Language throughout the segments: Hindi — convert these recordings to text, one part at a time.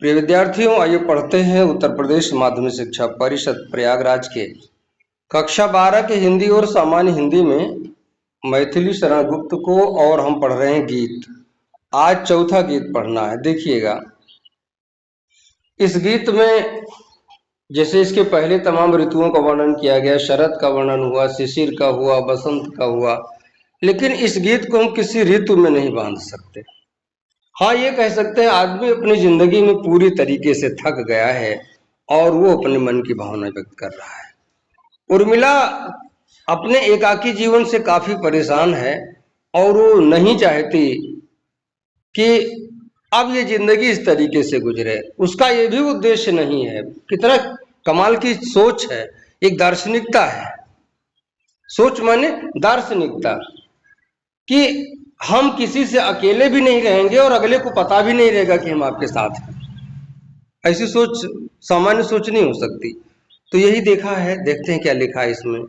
प्रिय विद्यार्थियों, आइए पढ़ते हैं उत्तर प्रदेश माध्यमिक शिक्षा परिषद प्रयागराज के कक्षा 12 के हिंदी और सामान्य हिंदी में मैथिली शरण गुप्त को, और हम पढ़ रहे हैं गीत। आज चौथा गीत पढ़ना है। देखिएगा, इस गीत में जैसे इसके पहले तमाम ऋतुओं का वर्णन किया गया, शरद का वर्णन हुआ, शिशिर का हुआ, बसंत का हुआ, लेकिन इस गीत को हम किसी ऋतु में नहीं बांध सकते। हाँ, ये कह सकते हैं आदमी अपनी जिंदगी में पूरी तरीके से थक गया है और वो अपने मन की भावना व्यक्त कर रहा है। उर्मिला अपने एकाकी जीवन से काफी परेशान है और वो नहीं चाहती कि अब ये जिंदगी इस तरीके से गुजरे। उसका ये भी उद्देश्य नहीं है। कितना कमाल की सोच है, एक दार्शनिकता है। सोच माने दार्शनिकता कि हम किसी से अकेले भी नहीं रहेंगे और अगले को पता भी नहीं रहेगा कि हम आपके साथ हैं। ऐसी सोच सामान्य सोच नहीं हो सकती। तो यही देखा है, देखते हैं क्या लिखा है इसमें।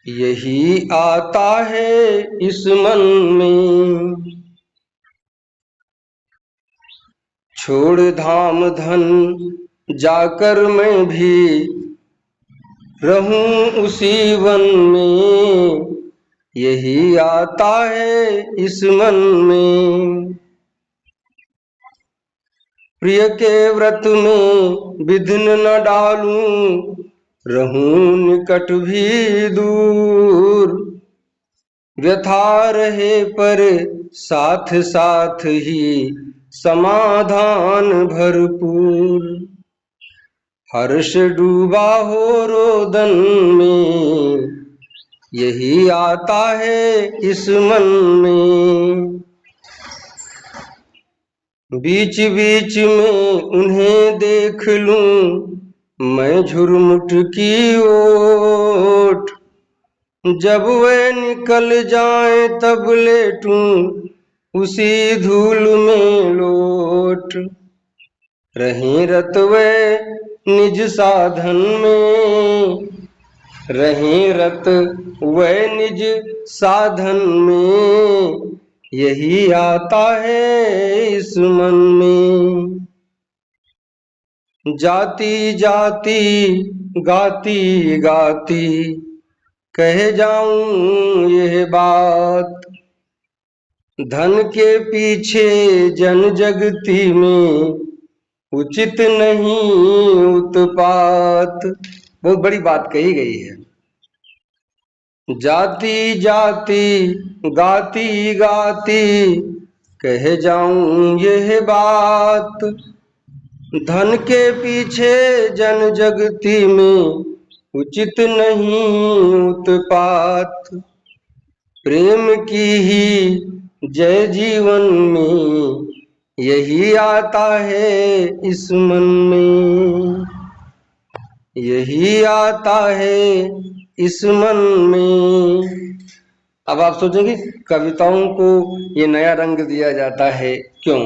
यही आता है इस मन में, छोड़ धाम धन जाकर मैं भी रहूं उसी वन में। यही आता है इस मन में, प्रिय के व्रत में विघ्न न डालूं, रहूं निकट भी दूर। व्यथा रहे पर साथ साथ ही समाधान भरपूर। हर्ष डूबा हो रोदन में, यही आता है इस मन में। बीच बीच में उन्हें देख लूं मैं झुरमुट की ओट। जब वे निकल जाए तब लेटूं उसी धूल में लोट। रहें रत वे निज साधन में, रहें रत वे निज साधन में। यही आता है इस मन में। जाती जाती गाती गाती कह जाऊं यह बात। धन के पीछे जन जगती में उचित नहीं उत्पात। बहुत बड़ी बात कही गई है। जाती जाती गाती गाती कह जाऊं यह बात। धन के पीछे जन जगती में उचित नहीं उत्पात। प्रेम की ही जय जीवन में, यही आता है इस मन में। यही आता है इस मन में। अब आप सोचेंगे कविताओं को ये नया रंग दिया जाता है, क्यों?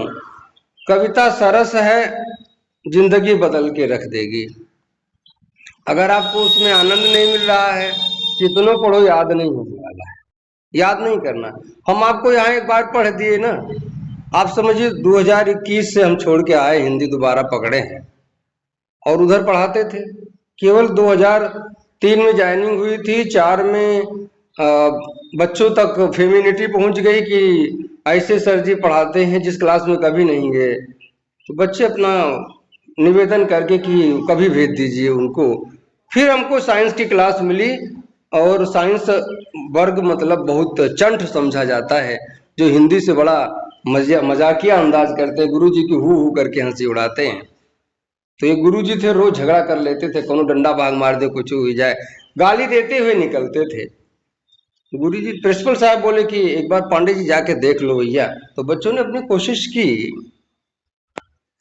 कविता सरस है, जिंदगी बदल के रख देगी। अगर आपको उसमें आनंद नहीं मिल रहा है, कितनों पढ़ो याद नहीं होने वाला है, याद नहीं करना। हम आपको यहाँ एक बार पढ़ दिए ना, आप समझिए 2021 से हम छोड़ के आए, हिंदी दोबारा पकड़े हैं और उधर पढ़ाते थे। केवल 2003 में ज्वाइनिंग हुई थी, 4 में बच्चों तक फेमिनिटी पहुंच गई कि ऐसे सर जी पढ़ाते हैं जिस क्लास में कभी नहीं गए। तो बच्चे अपना निवेदन करके कि कभी भेज दीजिए उनको। फिर हमको साइंस की क्लास मिली और साइंस वर्ग मतलब बहुत चंट समझा जाता है, जो हिंदी से बड़ा मजाकिया अंदाज करते हैं, गुरु जी की हु करके हंसी उड़ाते हैं। तो ये गुरुजी थे, रोज झगड़ा कर लेते थे, कोनो डंडा भाग मार दे, कुछ हो जाए, गाली देते हुए निकलते थे। गुरुजी प्रिंसिपल साहब बोले कि एक बार पांडे जी जाके देख लो भैया। तो बच्चों ने अपनी कोशिश की,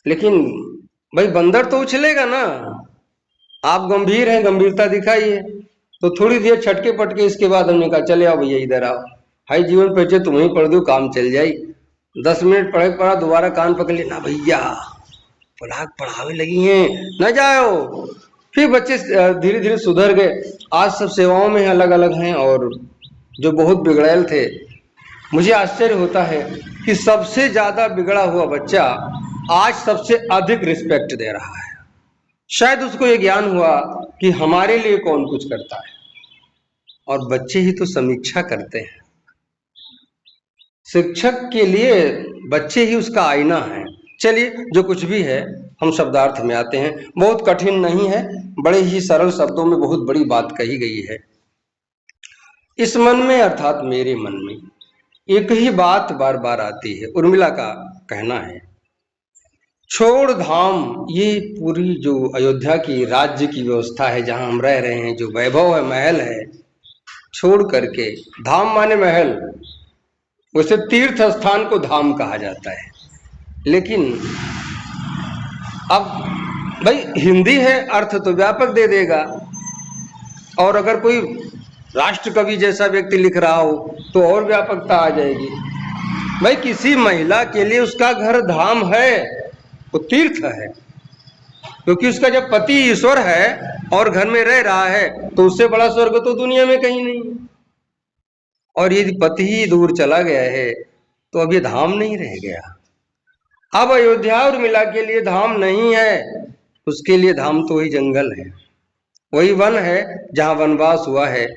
लेकिन भाई बंदर तो उछलेगा ना। आप गंभीर हैं, गंभीरता दिखाइए। तो थोड़ी देर छटके पटके, इसके बाद हमने कहा चले आओ भैया इधर आओ, हाई जीवन परिचय तुम ही पढ़ दो, काम चल जाए। 10 मिनट पढ़े पढ़ा, दोबारा कान पकड़ लेना भैया पढ़ावे लगी हैं, न जाओ। फिर बच्चे धीरे धीरे सुधर गए। आज सब सेवाओं में अलग अलग हैं, और जो बहुत बिगड़ैल थे मुझे आश्चर्य होता है कि सबसे ज्यादा बिगड़ा हुआ बच्चा आज सबसे अधिक रिस्पेक्ट दे रहा है। शायद उसको ये ज्ञान हुआ कि हमारे लिए कौन कुछ करता है, और बच्चे ही तो समीक्षा करते हैं। शिक्षक के लिए बच्चे ही उसका आईना है। चलिए, जो कुछ भी है हम शब्दार्थ में आते हैं। बहुत कठिन नहीं है, बड़े ही सरल शब्दों में बहुत बड़ी बात कही गई है। इस मन में अर्थात मेरे मन में एक ही बात बार बार आती है। उर्मिला का कहना है, छोड़ धाम, ये पूरी जो अयोध्या की राज्य की व्यवस्था है, जहां हम रह रहे हैं, जो वैभव है, महल है, छोड़ करके, धाम माने महल, वैसे तीर्थ स्थान को धाम कहा जाता है। लेकिन अब भाई हिंदी है, अर्थ तो व्यापक दे देगा, और अगर कोई राष्ट्र कवि जैसा व्यक्ति लिख रहा हो तो और व्यापकता आ जाएगी। भाई किसी महिला के लिए उसका घर धाम है, वो तीर्थ है, क्योंकि उसका जब पति ईश्वर है और घर में रह रहा है तो उससे बड़ा स्वर्ग तो दुनिया में कहीं नहीं। और यदि पति ही दूर चला गया है तो अब ये धाम नहीं रह गया। अब अयोध्या और मिला के लिए धाम नहीं है, उसके लिए धाम तो वही जंगल है, वही वन है जहां वनवास हुआ है।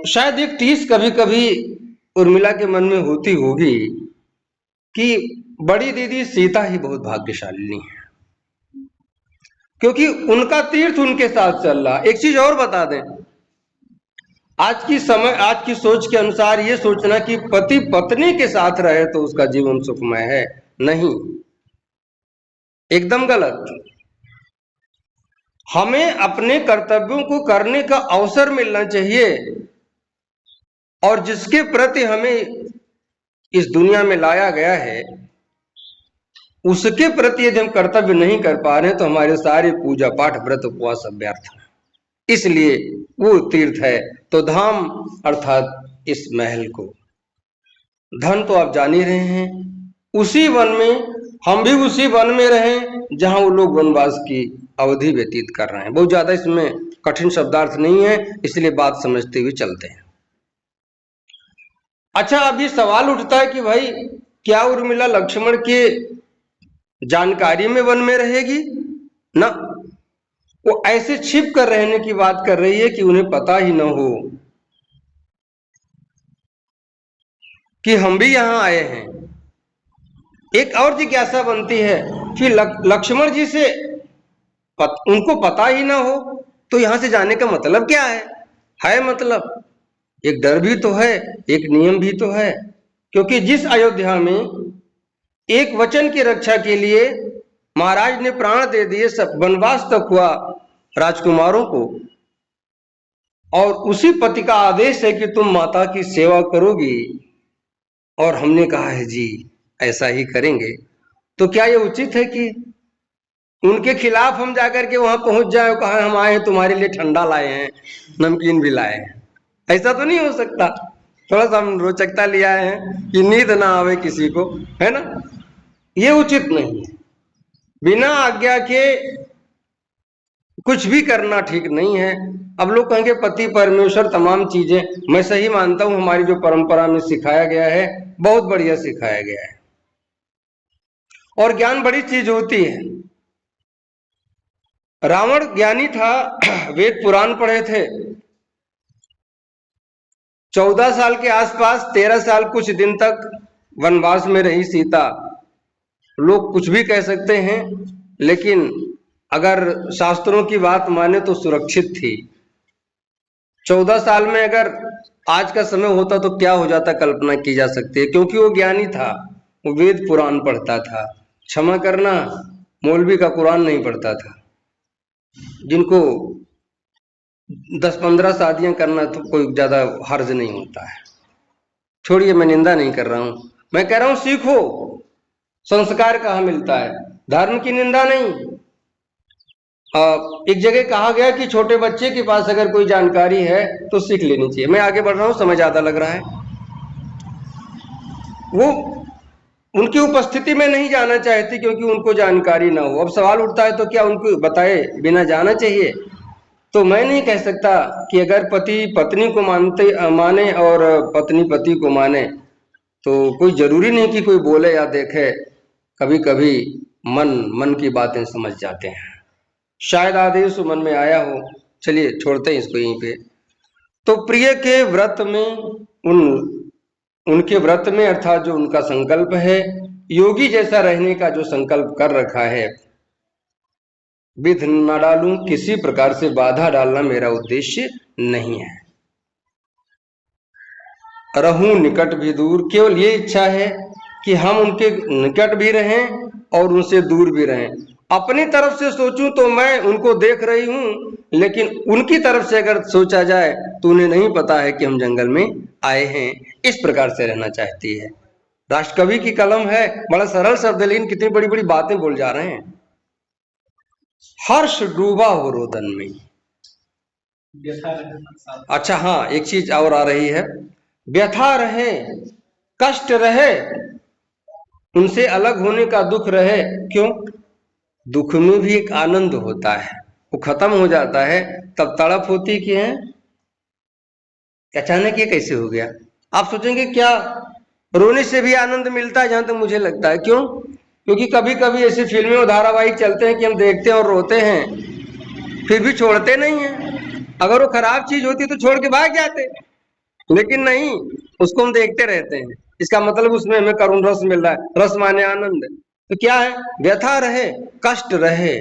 शायद एक टीस कभी कभी उर्मिला के मन में होती होगी कि बड़ी दीदी सीता ही बहुत भाग्यशालिनी है, क्योंकि उनका तीर्थ उनके साथ चल रहा। एक चीज और बता दें, आज की सोच के अनुसार ये सोचना कि पति पत्नी के साथ रहे तो उसका जीवन सुखमय है, नहीं, एकदम गलत। हमें अपने कर्तव्यों को करने का अवसर मिलना चाहिए, और जिसके प्रति हमें इस दुनिया में लाया गया है उसके प्रति यदि हम कर्तव्य नहीं कर पा रहे तो हमारे सारे पूजा पाठ व्रत उपवास सब व्यर्थ है। इसलिए वो तीर्थ है। तो धाम अर्थात इस महल को, धन तो आप जान ही रहे हैं, उसी वन में हम भी उसी वन में रहें जहां वो लोग वनवास की अवधि व्यतीत कर रहे हैं। बहुत ज्यादा इसमें कठिन शब्दार्थ नहीं है, इसलिए बात समझते हुए चलते हैं। अच्छा, अभी सवाल उठता है कि भाई क्या उर्मिला लक्ष्मण के जानकारी में वन में रहेगी ना? वो ऐसे छिप कर रहने की बात कर रही है कि उन्हें पता ही न हो कि हम भी यहां आए हैं। एक और जिज्ञासा बनती है कि लक्ष्मण जी से उनको पता ही ना हो तो यहां से जाने का मतलब क्या है मतलब एक डर भी तो है, एक नियम भी तो है, क्योंकि जिस अयोध्या में एक वचन की रक्षा के लिए महाराज ने प्राण दे दिए, सब वनवास तक हुआ राजकुमारों को, और उसी पति का आदेश है कि तुम माता की सेवा करोगी, और हमने कहा है जी ऐसा ही करेंगे, तो क्या ये उचित है कि उनके खिलाफ हम जाकर के वहां पहुंच जाए और कहा हम आए हैं तुम्हारे लिए ठंडा लाए हैं, नमकीन भी लाए हैं? ऐसा तो नहीं हो सकता। थोड़ा सा हम रोचकता लिया है कि नींद ना आवे किसी को, है ना? ये उचित नहीं है। बिना आज्ञा के कुछ भी करना ठीक नहीं है। अब लोग कहेंगे पति परमेश्वर तमाम चीजें, मैं सही मानता हूं हमारी जो परंपरा में सिखाया गया है बहुत बढ़िया सिखाया गया है, और ज्ञान बड़ी चीज होती है। रावण ज्ञानी था, वेद पुराण पढ़े थे, 14 साल के आसपास, 13 साल कुछ दिन तक वनवास में रही सीता। लोग कुछ भी कह सकते हैं, लेकिन अगर शास्त्रों की बात माने तो सुरक्षित थी। 14 साल में अगर आज का समय होता तो क्या हो जाता कल्पना की जा सकती है, क्योंकि वो ज्ञानी था, वो वेद पुराण पढ़ता था। क्षमा करना, मौलवी का कुरान नहीं पढ़ता था। जिनको 10-15 शादियां करना तो कोई ज्यादा हर्ज नहीं होता है। छोड़िए, मैं निंदा नहीं कर रहा हूं, मैं कह रहा हूं सीखो, संस्कार कहाँ मिलता है, धर्म की निंदा नहीं। एक जगह कहा गया कि छोटे बच्चे के पास अगर कोई जानकारी है तो सीख लेनी चाहिए। मैं आगे बढ़ रहा हूं, समय ज्यादा लग रहा है। वो उनकी उपस्थिति में नहीं जाना चाहती क्योंकि उनको जानकारी ना हो। अब सवाल उठता है तो क्या उनको बताए बिना जाना चाहिए? तो मैं नहीं कह सकता कि अगर पति पत्नी को माने और पत्नी पति को माने, तो कोई जरूरी नहीं कि कोई बोले या देखे। कभी कभी मन मन की बातें समझ जाते हैं। शायद आदेश मन में आया हो। चलिए छोड़ते हैं इसको यहीं पे। तो प्रिय के व्रत में उनके व्रत में अर्थात जो उनका संकल्प है, योगी जैसा रहने का जो संकल्प कर रखा है, विघ्न न डालूं, किसी प्रकार से बाधा डालना मेरा उद्देश्य नहीं है। रहूं निकट भी दूर, केवल ये इच्छा है कि हम उनके निकट भी रहें और उनसे दूर भी रहें। अपनी तरफ से सोचूं तो मैं उनको देख रही हूं, लेकिन उनकी तरफ से अगर सोचा जाए तो उन्हें नहीं पता है कि हम जंगल में आए हैं। इस प्रकार से रहना चाहती है। राष्ट्रकवि की कलम है, बड़ा सरल शब्द लेकिन कितनी बड़ी बड़ी बातें बोल जा रहे हैं। हर्ष डूबा हो रोदन में। अच्छा हाँ, एक चीज और आ रही है, व्यथा रहे, कष्ट रहे, उनसे अलग होने का दुख रहे। क्यों? दुख में भी एक आनंद होता है, वो खत्म हो जाता है तब तड़प होती कि है अचानक ये कैसे हो गया। आप सोचेंगे क्या रोने से भी आनंद मिलता है? जहां तक मुझे लगता है। क्यों? क्योंकि कभी कभी ऐसी फिल्में और धारावाहिक चलते हैं कि हम देखते हैं और रोते हैं, फिर भी छोड़ते नहीं हैं। अगर वो खराब चीज होती तो छोड़ के भाग जाते, लेकिन नहीं, उसको हम देखते रहते हैं। इसका मतलब उसमें हमें करुण रस मिल रहा है। रस माने आनंद। तो क्या है? व्यथा रहे, कष्ट रहे,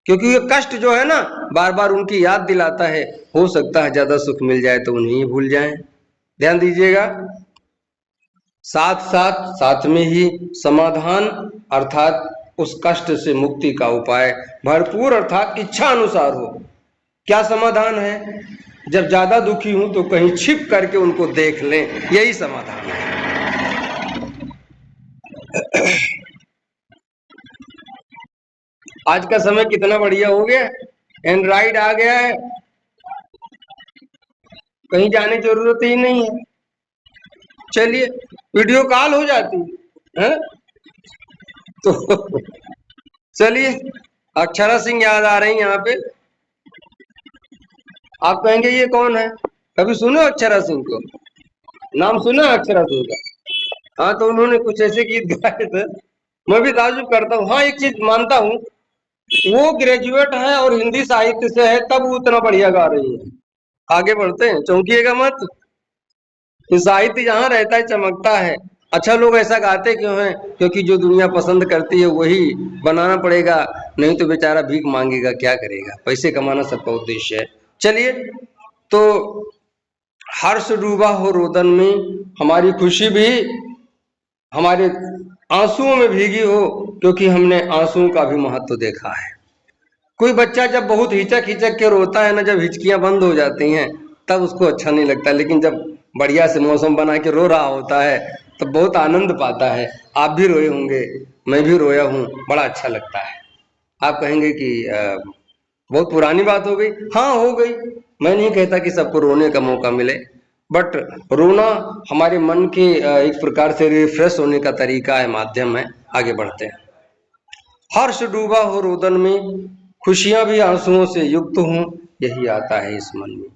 क्योंकि ये कष्ट जो है ना बार बार उनकी याद दिलाता है। हो सकता है ज्यादा सुख मिल जाए तो उन्हें ही भूल जाएं। ध्यान दीजिएगा। साथ साथ साथ में ही समाधान अर्थात उस कष्ट से मुक्ति का उपाय भरपूर अर्थात इच्छा अनुसार हो। क्या समाधान है? जब ज्यादा दुखी हूं तो कहीं छिप करके उनको देख लें, यही समाधान है। आज का समय कितना बढ़िया हो गया, एंड्रॉइड आ गया है, कहीं जाने की जरूरत ही नहीं है। चलिए वीडियो कॉल हो जाती है तो चलिए अक्षरा सिंह याद आ रही यहाँ पे। आप कहेंगे ये कौन है? कभी सुनो अक्षरा सिंह को? नाम सुना अक्षरा सिंह का? हाँ, तो उन्होंने कुछ ऐसे गीत गाए थे, मैं भी ताजुब करता हूँ। हाँ, एक चीज मानता हूँ, वो ग्रेजुएट है और हिंदी साहित्य से है, तब वो उतना बढ़िया गा रही है। आगे बढ़ते हैं, चौंकिएगा मत। कि साहित्य जहाँ रहता है चमकता है। अच्छा, लोग ऐसा गाते क्यों हैं? क्योंकि जो दुनिया पसंद करती है वही बनाना पड़ेगा, नहीं तो बेचारा भीख मांगेगा, क्या करेगा? पैसे कमाना सबका उद्देश्य है। चलिए, तो हर्ष डूबा हो रोदन में, हमारी खुशी भी हमारे आंसुओं में भीगी हो, क्योंकि हमने आंसुओं का भी महत्व देखा है। कोई बच्चा जब बहुत हिचक हिचक के रोता है ना, जब हिचकियां बंद हो जाती हैं तब उसको अच्छा नहीं लगता, लेकिन जब बढ़िया से मौसम बना के रो रहा होता है तब बहुत आनंद पाता है। आप भी रोए होंगे, मैं भी रोया हूँ, बड़ा अच्छा लगता है। आप कहेंगे कि बहुत पुरानी बात हो गई। हाँ, हो गई। मैं नहीं कहता कि सबको रोने का मौका मिले, बट रोना हमारे मन के एक प्रकार से रिफ्रेश होने का तरीका है, माध्यम है। आगे बढ़ते हैं। हर्ष डूबा हो रोदन में, खुशियां भी आंसुओं से युक्त हूं, यही आता है इस मन में।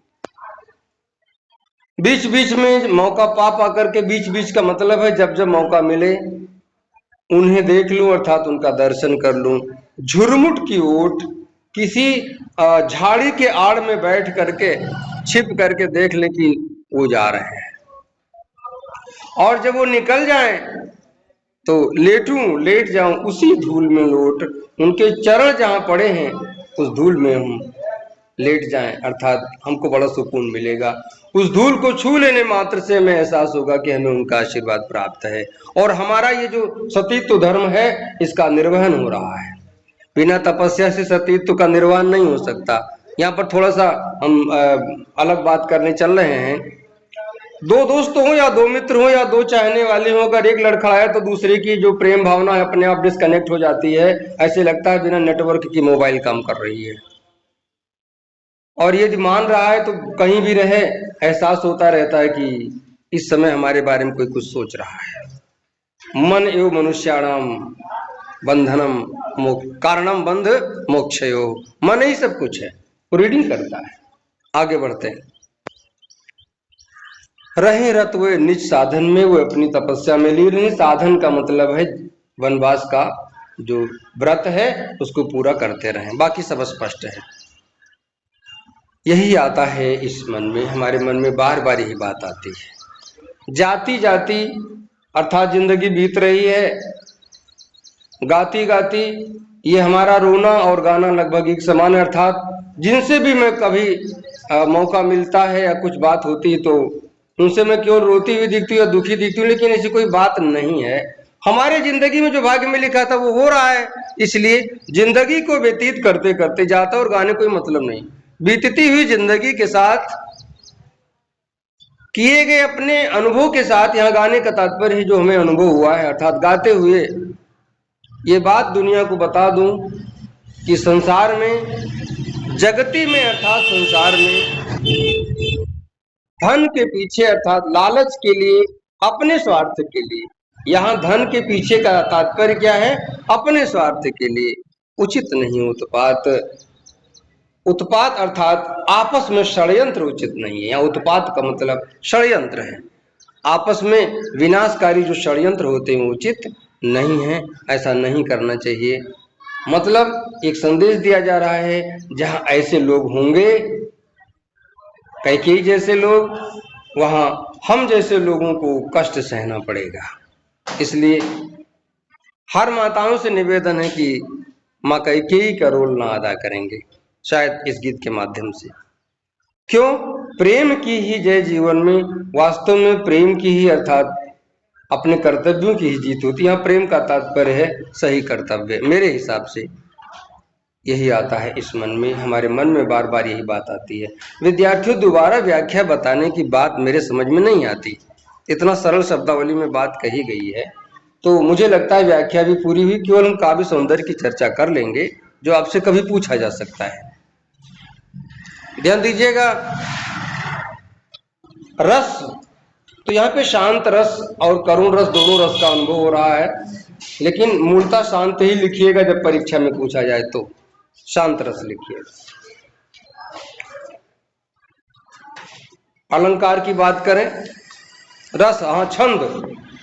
बीच बीच में मौका पा पा करके, बीच बीच का मतलब है जब जब मौका मिले उन्हें देख लूं अर्थात उनका दर्शन कर लूं। झुरमुट की ओट, किसी झाड़ी के आड़ में बैठ करके छिप करके देख ले कि वो जा रहे हैं, और जब वो निकल जाए तो लेट जाऊं उसी धूल में लौट। उनके चरण जहां पड़े हैं उस धूल में हम लेट जाएं, अर्थात हमको बड़ा सुकून मिलेगा। उस धूल को छू लेने मात्र से हमें एहसास होगा कि हमें उनका आशीर्वाद प्राप्त है, और हमारा ये जो सतीत्व धर्म है इसका निर्वहन हो रहा है। बिना तपस्या से सतीत्व का निर्वहन नहीं हो सकता। यहाँ पर थोड़ा सा हम अलग बात करने चल रहे हैं। दो दोस्त हो या दो मित्र हो या दो चाहने वाले हो, अगर एक लड़खड़ा है तो दूसरे की जो प्रेम भावना है अपने आप डिस्कनेक्ट हो जाती है। ऐसे लगता है बिना नेटवर्क की मोबाइल काम कर रही है, और यदि मान रहा है तो कहीं भी रहे एहसास होता रहता है कि इस समय हमारे बारे में कोई कुछ सोच रहा है। मन एवं मनुष्याणाम बंधनम कारणम बंध मोक्षयो, मन ही सब कुछ है। वो रीडिंग करता है। आगे बढ़ते हैं। रहे रत वे निज साधन में, वो अपनी तपस्या में लीन रहे। साधन का मतलब है वनवास का जो व्रत है उसको पूरा करते रहें, बाकी सब स्पष्ट है। यही आता है इस मन में, हमारे मन में बार बार यही बात आती है। जाती जाती अर्थात जिंदगी बीत रही है, गाती गाती ये हमारा रोना और गाना लगभग एक समान है। अर्थात जिनसे भी मैं कभी मौका मिलता है या कुछ बात होती है तो उनसे मैं केवल रोती हुई दिखती हूँ या दुखी दिखती हूँ, लेकिन ऐसी कोई बात नहीं है। हमारे जिंदगी में जो भाग्य में लिखा था वो हो रहा है, इसलिए जिंदगी को व्यतीत करते करते जाता और गाने कोई मतलब नहीं। बीतती हुई जिंदगी के साथ किए गए अपने अनुभव के साथ यहाँ गाने का तात्पर्य है जो हमें अनुभव हुआ है, अर्थात गाते हुए ये बात दुनिया को बता दूं कि संसार में, जगती में अर्थात संसार में धन के पीछे अर्थात लालच के लिए, अपने स्वार्थ के लिए, यहाँ धन के पीछे का तात्पर्य क्या है? अपने स्वार्थ के लिए उचित नहीं उत्पात। उत्पात अर्थात आपस में षड्यंत्र उचित नहीं है। यहाँ उत्पात का मतलब षड्यंत्र है, आपस में विनाशकारी जो षड्यंत्र होते हैं उचित नहीं है, ऐसा नहीं करना चाहिए। मतलब एक संदेश दिया जा रहा है जहां ऐसे लोग होंगे, कैकेयी जैसे लोग, वहां हम जैसे लोगों को कष्ट सहना पड़ेगा। इसलिए हर माताओं से निवेदन है कि माँ कैकेयी का रोल ना अदा करेंगे शायद इस गीत के माध्यम से। क्यों? प्रेम की ही जय जीवन में, वास्तव में प्रेम की ही अर्थात अपने कर्तव्यों की ही जीत होती है। यहाँ प्रेम का तात्पर्य है सही कर्तव्य, मेरे हिसाब से यही आता है इस मन में, हमारे मन में बार बार यही बात आती है। विद्यार्थियों, दोबारा व्याख्या बताने की बात मेरे समझ में नहीं आती, इतना सरल शब्दावली में बात कही गई है, तो मुझे लगता है व्याख्या भी पूरी हुई। केवल हम काव्य सौंदर्य की चर्चा कर लेंगे जो आपसे कभी पूछा जा सकता है। ध्यान दीजिएगा, रस, तो यहाँ पे शांत रस और करुण रस दोनों रस का अनुभव हो रहा है, लेकिन मूलतः शांत ही लिखिएगा। जब परीक्षा में पूछा जाए तो शांत रस लिखिएगा। अलंकार की बात करें, रस, हाँ छंद,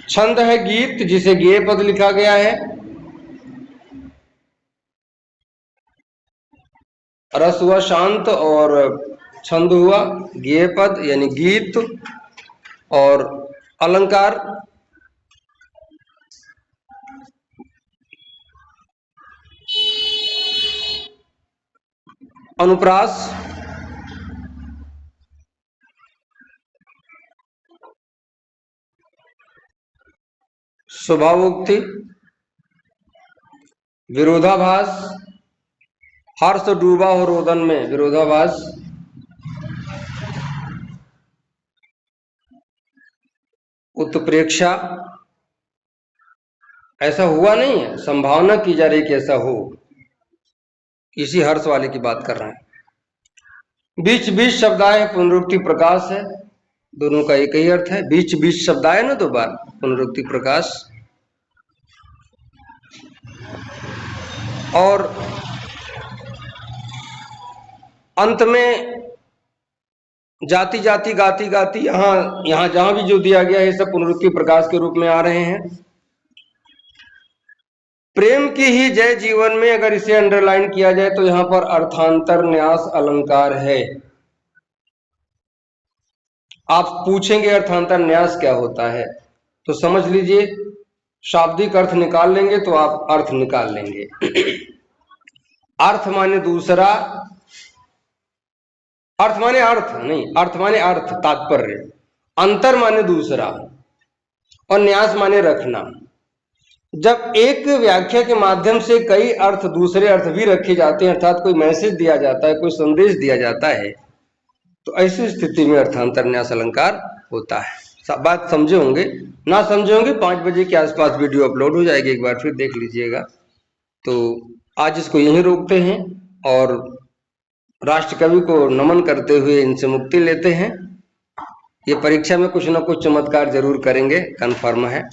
छंद है गीत जिसे गेय पद लिखा गया है। रस हुआ शांत और छंद हुआ गेय पद यानी गीत। और अलंकार अनुप्रास, स्वभावोक्ति, विरोधाभास, हर्ष डूबा हो रोदन में विरोधाभास, उत्प्रेक्षा, ऐसा हुआ नहीं है, संभावना की जा रही कि ऐसा हो, इसी हर्ष वाले की बात कर रहे हैं। बीच बीच शब्दाय पुनरुक्ति प्रकाश है, दोनों का एक ही अर्थ है। बीच बीच शब्दाय ना, दो बार पुनरुक्ति प्रकाश। और अंत में जाति जाति गाती गाती, यहाँ जहां भी जो दिया गया है सब पुनरुक्ति प्रकाश के रूप में आ रहे हैं। प्रेम की ही जय जीवन में अगर इसे अंडरलाइन किया जाए तो यहां पर अर्थांतर न्यास अलंकार है। आप पूछेंगे अर्थांतर न्यास क्या होता है, तो समझ लीजिए शाब्दिक अर्थ निकाल लेंगे तो आप अर्थ निकाल लेंगे। अर्थ माने दूसरा, अर्थ माने अर्थ नहीं, अर्थ माने अर्थ तात्पर्य, अंतर माने दूसरा और न्यास माने रखना। जब एक व्याख्या के माध्यम से कई अर्थ, दूसरे अर्थ भी रखे जाते हैं, अर्थात कोई मैसेज दिया जाता है, कोई संदेश दिया जाता है, तो ऐसी स्थिति में अर्थांतर न्यास अलंकार होता है। सब बात समझे होंगे, ना समझे होंगे 5 बजे के आसपास वीडियो अपलोड हो जाएगी, एक बार फिर देख लीजिएगा। तो आज इसको यहीं रोकते हैं और राष्ट्रकवि को नमन करते हुए इनसे मुक्ति लेते हैं। ये परीक्षा में कुछ ना कुछ चमत्कार जरूर करेंगे, कन्फर्म है।